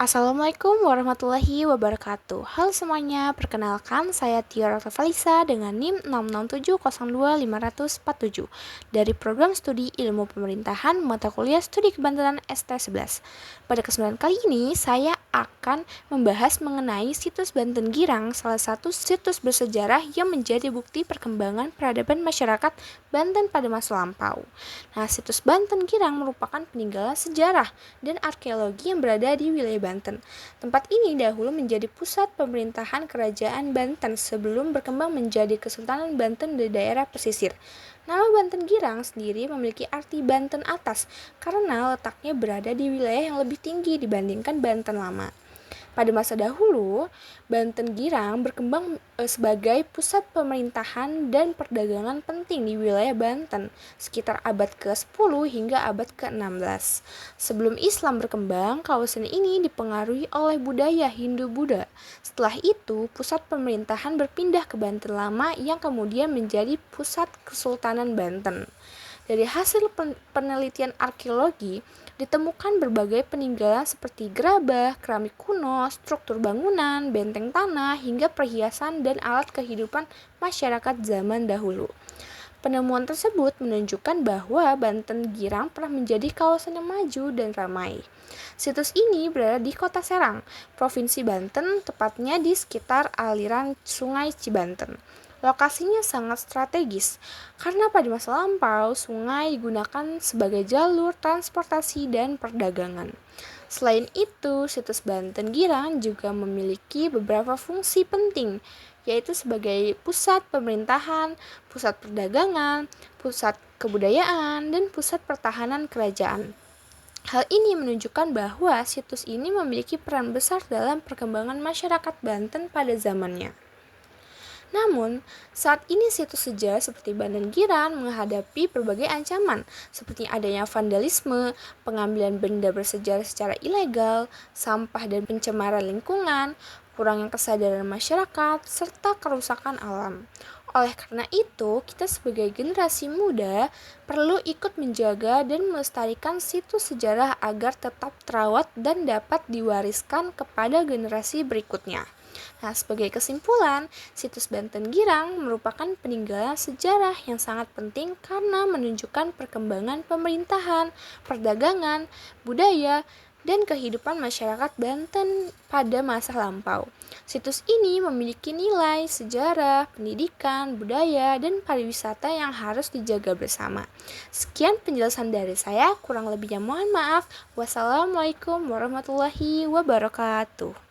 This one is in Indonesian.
Assalamualaikum warahmatullahi wabarakatuh. Halo semuanya, perkenalkan saya Tiara Ravalisa dengan NIM 667025047 dari Program Studi Ilmu Pemerintahan Mata Kuliah Studi Kebantenan ST11. Pada kesempatan kali ini, saya akan membahas mengenai situs Banten Girang, salah satu situs bersejarah yang menjadi bukti perkembangan peradaban masyarakat Banten pada masa lampau. Nah, situs Banten Girang merupakan peninggalan sejarah dan arkeologi yang berada di wilayah Banten. Tempat ini dahulu menjadi pusat pemerintahan kerajaan Banten sebelum berkembang menjadi Kesultanan Banten di daerah pesisir. Nama Banten Girang sendiri memiliki arti Banten atas karena letaknya berada di wilayah yang lebih tinggi dibandingkan Banten lama. Pada masa dahulu, Banten Girang berkembang sebagai pusat pemerintahan dan perdagangan penting di wilayah Banten sekitar abad ke-10 hingga abad ke-16. Sebelum Islam berkembang, kawasan ini dipengaruhi oleh budaya Hindu-Buddha. Setelah itu, pusat pemerintahan berpindah ke Banten Lama yang kemudian menjadi pusat Kesultanan Banten. Dari hasil penelitian arkeologi, ditemukan berbagai peninggalan seperti gerabah, keramik kuno, struktur bangunan, benteng tanah, hingga perhiasan dan alat kehidupan masyarakat zaman dahulu. Penemuan tersebut menunjukkan bahwa Banten Girang pernah menjadi kawasan yang maju dan ramai. Situs ini berada di Kota Serang, Provinsi Banten, tepatnya di sekitar aliran Sungai Cibanten. Lokasinya sangat strategis, karena pada masa lampau sungai digunakan sebagai jalur transportasi dan perdagangan. Selain itu, situs Banten Girang juga memiliki beberapa fungsi penting, yaitu sebagai pusat pemerintahan, pusat perdagangan, pusat kebudayaan, dan pusat pertahanan kerajaan. Hal ini menunjukkan bahwa situs ini memiliki peran besar dalam perkembangan masyarakat Banten pada zamannya. Namun, saat ini situs sejarah seperti Banten Girang menghadapi berbagai ancaman, seperti adanya vandalisme, pengambilan benda bersejarah secara ilegal, sampah dan pencemaran lingkungan, kurangnya kesadaran masyarakat, serta kerusakan alam. Oleh karena itu, kita sebagai generasi muda perlu ikut menjaga dan melestarikan situs sejarah agar tetap terawat dan dapat diwariskan kepada generasi berikutnya. Nah, sebagai kesimpulan, situs Banten Girang merupakan peninggalan sejarah yang sangat penting karena menunjukkan perkembangan pemerintahan, perdagangan, budaya, dan kehidupan masyarakat Banten pada masa lampau. Situs ini memiliki nilai sejarah, pendidikan, budaya, dan pariwisata yang harus dijaga bersama. Sekian penjelasan dari saya, kurang lebihnya mohon maaf. Wassalamualaikum warahmatullahi wabarakatuh.